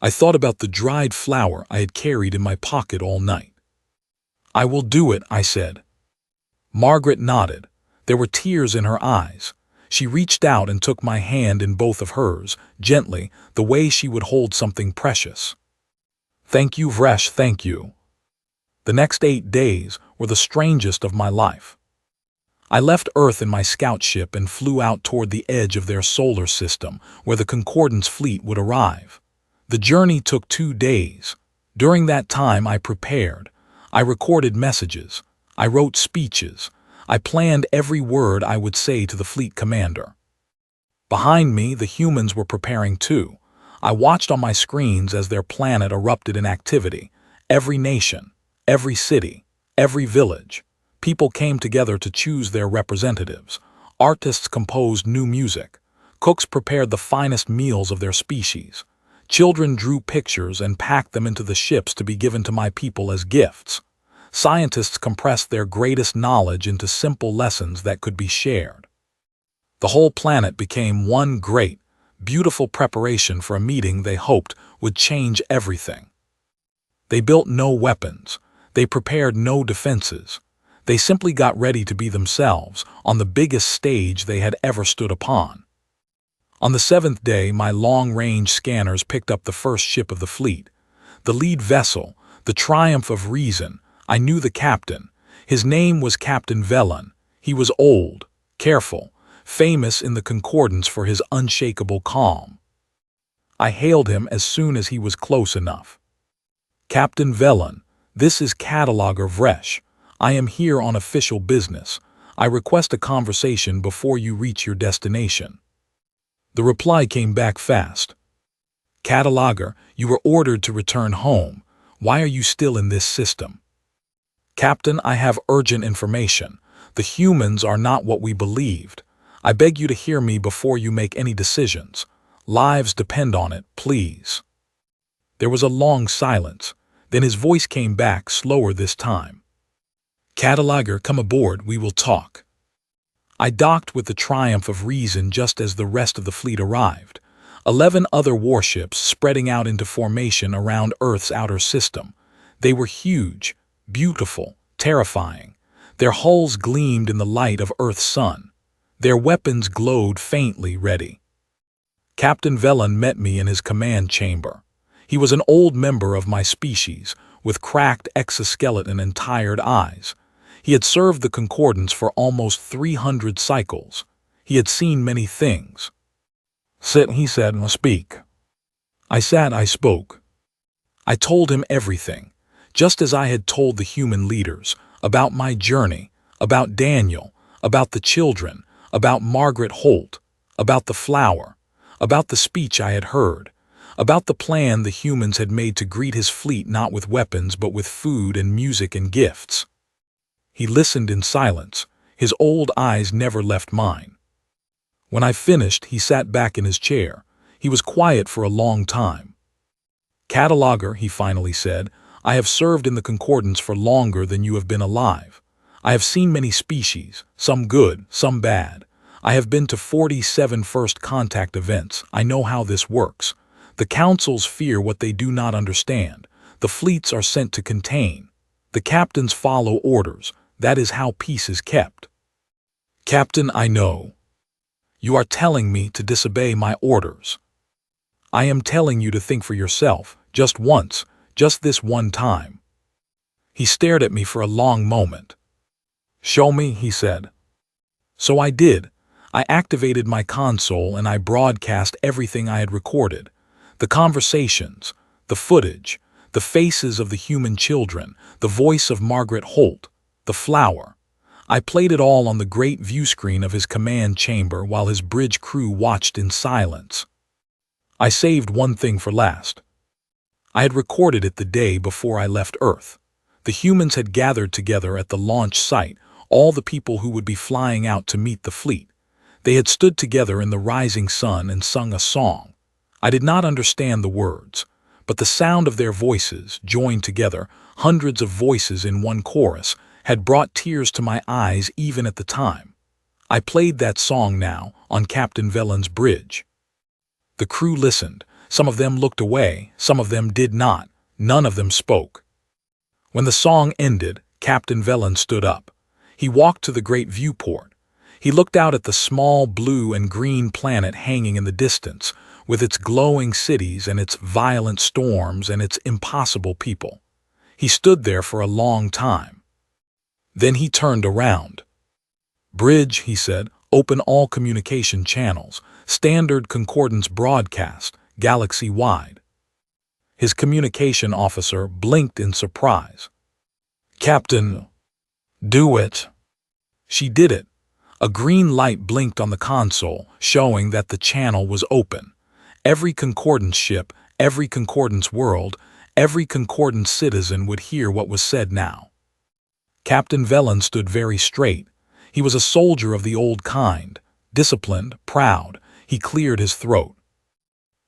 I thought about the dried flower I had carried in my pocket all night. I will do it, I said. Margaret nodded. There were tears in her eyes. She reached out and took my hand in both of hers, gently, the way she would hold something precious. Thank you, Vresh, thank you. The next 8 days were the strangest of my life. I left Earth in my scout ship and flew out toward the edge of their solar system, where the Concordance fleet would arrive. The journey took 2 days. During that time I prepared. I recorded messages. I wrote speeches. I planned every word I would say to the fleet commander. Behind me, the humans were preparing too. I watched on my screens as their planet erupted in activity. Every nation, every city, every village. People came together to choose their representatives. Artists composed new music. Cooks prepared the finest meals of their species. Children drew pictures and packed them into the ships to be given to my people as gifts. Scientists compressed their greatest knowledge into simple lessons that could be shared. The whole planet became one great, beautiful preparation for a meeting they hoped would change everything. They built no weapons. They prepared no defenses. They simply got ready to be themselves on the biggest stage they had ever stood upon. On the 7th day, my long-range scanners picked up the first ship of the fleet. The lead vessel, the Triumph of Reason. I knew the captain. His name was Captain Velan. He was old, careful, famous in the Concordance for his unshakable calm. I hailed him as soon as he was close enough. Captain Velan, this is Cataloger Vresh. I am here on official business. I request a conversation before you reach your destination. The reply came back fast. Cataloger, you were ordered to return home. Why are you still in this system? Captain, I have urgent information. The humans are not what we believed. I beg you to hear me before you make any decisions. Lives depend on it, please. There was a long silence. Then his voice came back, slower this time. Cataloger, come aboard, we will talk. I docked with the triumph of reason just as the rest of the fleet arrived. 11 other warships spreading out into formation around Earth's outer system. They were huge, beautiful, terrifying. Their hulls gleamed in the light of Earth's sun. Their weapons glowed faintly ready. Captain Velan met me in his command chamber. He was an old member of my species, with cracked exoskeleton and tired eyes. He had served the Concordance for almost 300 cycles. He had seen many things. Sit, he said, and speak. I sat, I spoke. I told him everything, just as I had told the human leaders, about my journey, about Daniel, about the children, about Margaret Holt, about the flower, about the speech I had heard, about the plan the humans had made to greet his fleet not with weapons but with food and music and gifts. He listened in silence. His old eyes never left mine. When I finished, he sat back in his chair. He was quiet for a long time. Cataloger, he finally said, I have served in the Concordance for longer than you have been alive. I have seen many species, some good, some bad. I have been to 47 first contact events. I know how this works. The councils fear what they do not understand. The fleets are sent to contain. The captains follow orders. That is how peace is kept. Captain, I know. You are telling me to disobey my orders. I am telling you to think for yourself, just once, just this one time. He stared at me for a long moment. Show me, he said. So I did. I activated my console and I broadcast everything I had recorded. The conversations, the footage, the faces of the human children, the voice of Margaret Holt, the flower. I played it all on the great view screen of his command chamber while his bridge crew watched in silence. I saved one thing for last. I had recorded it the day before I left Earth. The humans had gathered together at the launch site, all the people who would be flying out to meet the fleet. They had stood together in the rising sun and sung a song. I did not understand the words, but the sound of their voices, joined together, hundreds of voices in one chorus, had brought tears to my eyes even at the time. I played that song now on Captain Velan's bridge. The crew listened. Some of them looked away, some of them did not. None of them spoke. When the song ended, Captain Velan stood up. He walked to the great viewport. He looked out at the small blue and green planet hanging in the distance, with its glowing cities and its violent storms and its impossible people. He stood there for a long time. Then he turned around. Bridge, he said, open all communication channels, standard Concordance broadcast, galaxy-wide. His communication officer blinked in surprise. Captain, do it. She did it. A green light blinked on the console, showing that the channel was open. Every Concordance ship, every Concordance world, every Concordance citizen would hear what was said now. Captain Velan stood very straight. He was a soldier of the old kind, disciplined, proud. He cleared his throat.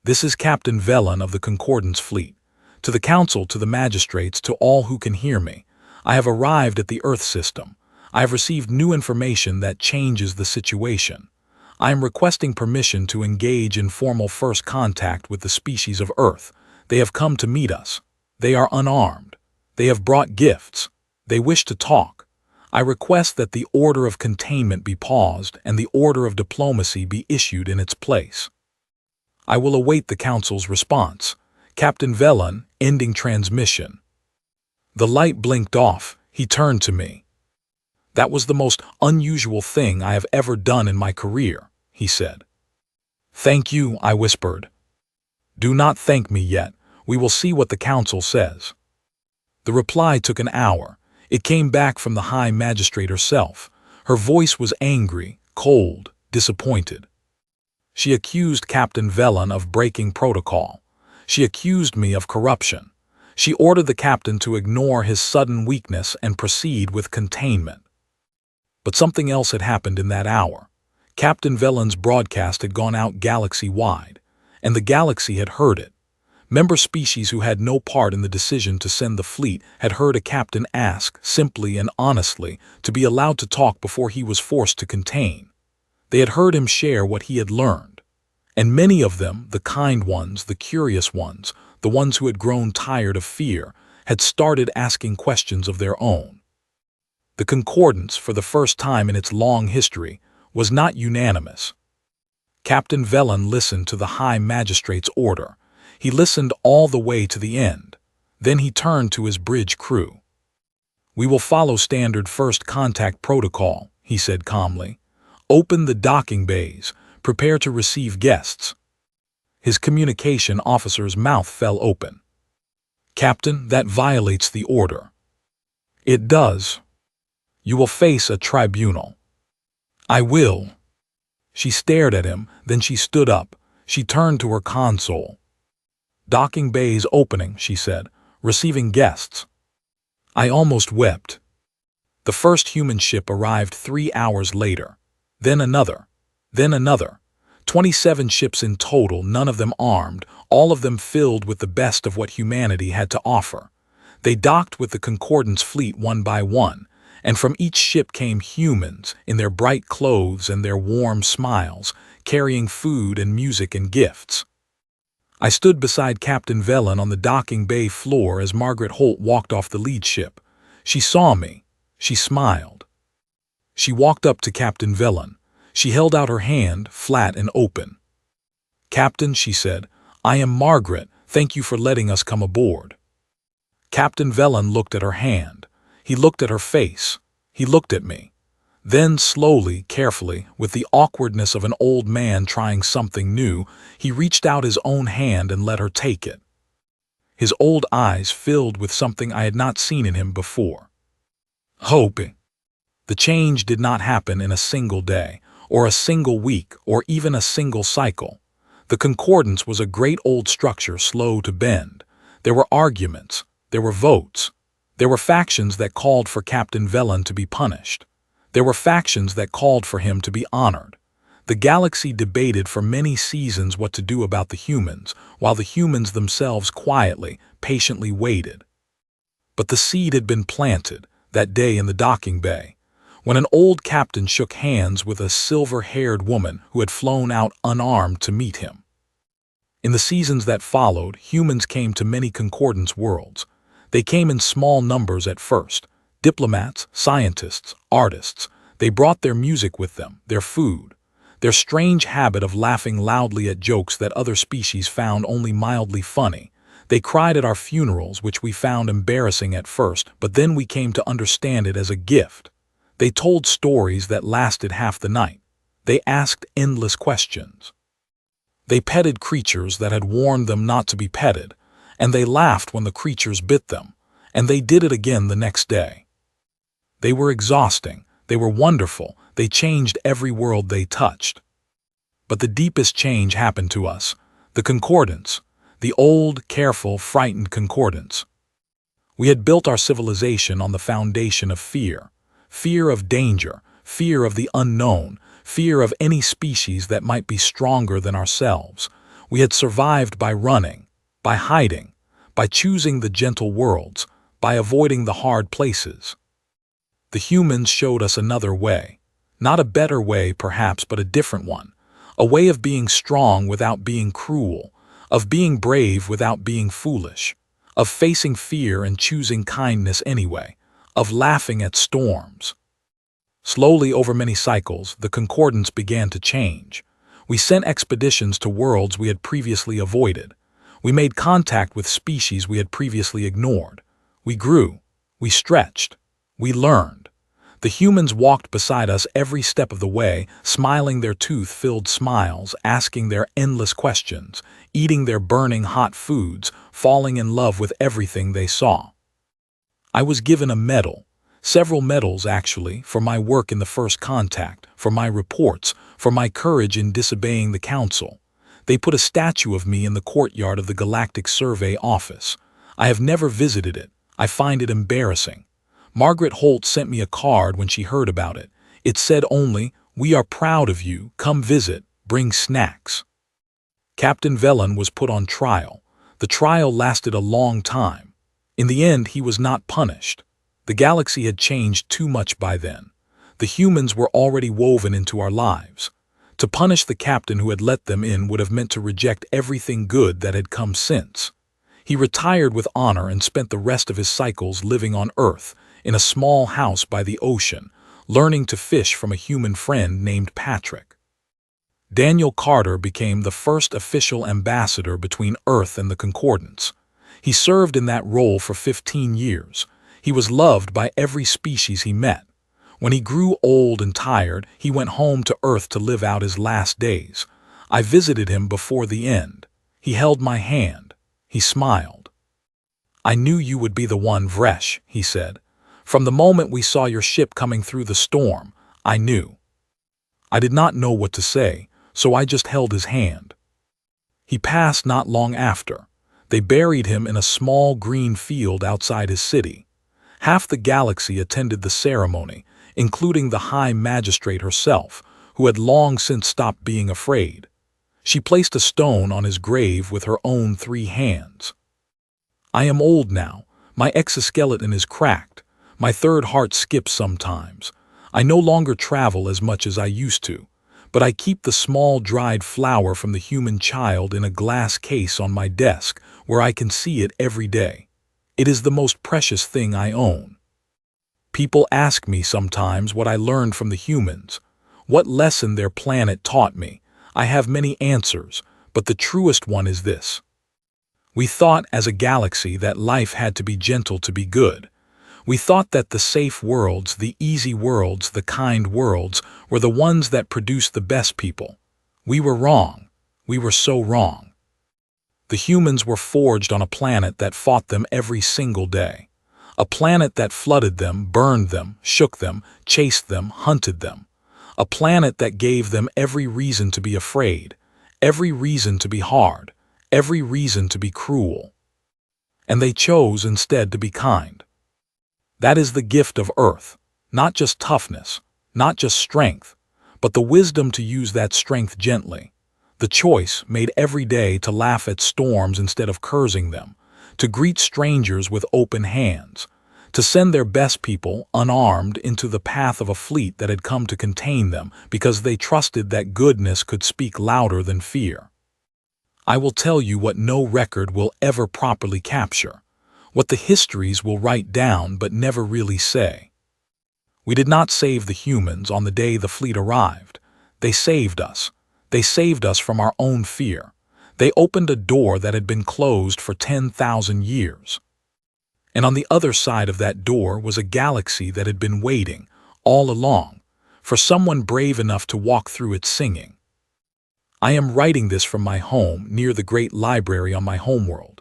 This is Captain Velan of the Concordance fleet. To the council, to the magistrates, to all who can hear me, I have arrived at the Earth system. I have received new information that changes the situation. I am requesting permission to engage in formal first contact with the species of Earth. They have come to meet us. They are unarmed. They have brought gifts. They wish to talk. I request that the order of containment be paused and the order of diplomacy be issued in its place. I will await the council's response. Captain Velan, ending transmission. The light blinked off. He turned to me. That was the most unusual thing I have ever done in my career, he said. Thank you, I whispered. Do not thank me yet. We will see what the council says. The reply took an hour. It came back from the High Magistrate herself. Her voice was angry, cold, disappointed. She accused Captain Velan of breaking protocol. She accused me of corruption. She ordered the captain to ignore his sudden weakness and proceed with containment. But something else had happened in that hour. Captain Velen's broadcast had gone out galaxy-wide, and the galaxy had heard it. Member species who had no part in the decision to send the fleet had heard a captain ask, simply and honestly, to be allowed to talk before he was forced to contain. They had heard him share what he had learned. And many of them, the kind ones, the curious ones, the ones who had grown tired of fear, had started asking questions of their own. The Concordance, for the first time in its long history, was not unanimous. Captain Velen listened to the High Magistrate's order. He listened all the way to the end. Then he turned to his bridge crew. "We will follow standard first contact protocol," he said calmly. "Open the docking bays. Prepare to receive guests." His communication officer's mouth fell open. "Captain, that violates the order." "It does. You will face a tribunal." "I will." She stared at him, then she stood up. She turned to her console. "Docking bays opening," she said, "receiving guests." I almost wept. The first human ship arrived 3 hours later. Then another. Then another. 27 ships in total, none of them armed, all of them filled with the best of what humanity had to offer. They docked with the Concordance fleet one by one, and from each ship came humans, in their bright clothes and their warm smiles, carrying food and music and gifts. I stood beside Captain Velen on the docking bay floor as Margaret Holt walked off the lead ship. She saw me. She smiled. She walked up to Captain Velen. She held out her hand, flat and open. "Captain," she said, "I am Margaret. Thank you for letting us come aboard." Captain Velen looked at her hand. He looked at her face. He looked at me. Then, slowly, carefully, with the awkwardness of an old man trying something new, he reached out his own hand and let her take it. His old eyes filled with something I had not seen in him before. Hope. The change did not happen in a single day, or a single week, or even a single cycle. The Concordance was a great old structure slow to bend. There were arguments. There were votes. There were factions that called for Captain Velen to be punished. There were factions that called for him to be honored. The galaxy debated for many seasons what to do about the humans, while the humans themselves quietly, patiently waited. But the seed had been planted, that day in the docking bay, when an old captain shook hands with a silver-haired woman who had flown out unarmed to meet him. In the seasons that followed, humans came to many Concordance worlds. They came in small numbers at first. Diplomats, scientists, artists. They brought their music with them, their food, their strange habit of laughing loudly at jokes that other species found only mildly funny. They cried at our funerals, which we found embarrassing at first, but then we came to understand it as a gift. They told stories that lasted half the night. They asked endless questions. They petted creatures that had warned them not to be petted, and they laughed when the creatures bit them, and they did it again the next day. They were exhausting, they were wonderful, they changed every world they touched. But the deepest change happened to us, the Concordance, the old, careful, frightened Concordance. We had built our civilization on the foundation of fear. Fear of danger, fear of the unknown, fear of any species that might be stronger than ourselves. We had survived by running, by hiding, by choosing the gentle worlds, by avoiding the hard places. The humans showed us another way. Not a better way, perhaps, but a different one. A way of being strong without being cruel, of being brave without being foolish, of facing fear and choosing kindness anyway, of laughing at storms. Slowly, over many cycles, the Concordance began to change. We sent expeditions to worlds we had previously avoided. We made contact with species we had previously ignored. We grew. We stretched. We learned. The humans walked beside us every step of the way, smiling their tooth-filled smiles, asking their endless questions, eating their burning hot foods, falling in love with everything they saw. I was given a medal, several medals actually, for my work in the first contact, for my reports, for my courage in disobeying the council. They put a statue of me in the courtyard of the Galactic Survey office. I have never visited it. I find it embarrassing. Margaret Holt sent me a card when she heard about it. It said only, "We are proud of you. Come visit. Bring snacks." Captain Velen was put on trial. The trial lasted a long time. In the end, he was not punished. The galaxy had changed too much by then. The humans were already woven into our lives. To punish the captain who had let them in would have meant to reject everything good that had come since. He retired with honor and spent the rest of his cycles living on Earth, in a small house by the ocean, learning to fish from a human friend named Patrick. Daniel Carter became the first official ambassador between Earth and the Concordance. He served in that role for 15 years. He was loved by every species he met. When he grew old and tired, he went home to Earth to live out his last days. I visited him before the end. He held my hand. He smiled. "I knew you would be the one, Vresh," he said. "From the moment we saw your ship coming through the storm, I knew." I did not know what to say, so I just held his hand. He passed not long after. They buried him in a small green field outside his city. Half the galaxy attended the ceremony, including the High Magistrate herself, who had long since stopped being afraid. She placed a stone on his grave with her own 3 hands. I am old now. My exoskeleton is cracked. My third heart skips sometimes. I no longer travel as much as I used to, but I keep the small dried flower from the human child in a glass case on my desk where I can see it every day. It is the most precious thing I own. People ask me sometimes what I learned from the humans, what lesson their planet taught me. I have many answers, but the truest one is this. We thought as a galaxy that life had to be gentle to be good. We thought that the safe worlds, the easy worlds, the kind worlds were the ones that produced the best people. We were wrong. We were so wrong. The humans were forged on a planet that fought them every single day. A planet that flooded them, burned them, shook them, chased them, hunted them. A planet that gave them every reason to be afraid, every reason to be hard, every reason to be cruel. And they chose instead to be kind. That is the gift of Earth, not just toughness, not just strength, but the wisdom to use that strength gently. The choice made every day to laugh at storms instead of cursing them, to greet strangers with open hands, to send their best people, unarmed, into the path of a fleet that had come to contain them because they trusted that goodness could speak louder than fear. I will tell you what no record will ever properly capture, what the histories will write down but never really say. We did not save the humans on the day the fleet arrived. They saved us. They saved us from our own fear. They opened a door that had been closed for 10,000 years. And on the other side of that door was a galaxy that had been waiting, all along, for someone brave enough to walk through it singing. I am writing this from my home near the great library on my homeworld.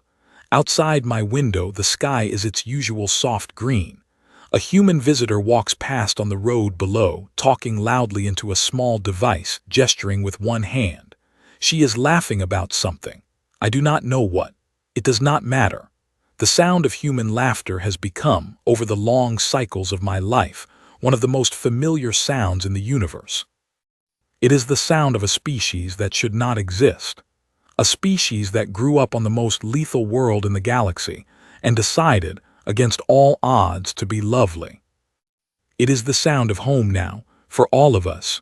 Outside my window, the sky is its usual soft green. A human visitor walks past on the road below, talking loudly into a small device, gesturing with one hand. She is laughing about something. I do not know what. It does not matter. The sound of human laughter has become, over the long cycles of my life, one of the most familiar sounds in the universe. It is the sound of a species that should not exist. A species that grew up on the most lethal world in the galaxy and decided, against all odds, to be lovely. It is the sound of home now, for all of us.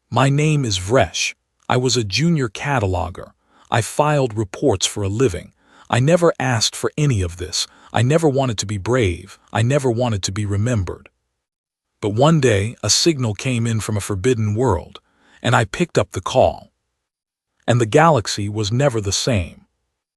My name is Vresh. I was a junior cataloger. I filed reports for a living. I never asked for any of this. I never wanted to be brave. I never wanted to be remembered. But one day, a signal came in from a forbidden world, and I picked up the call. And the galaxy was never the same.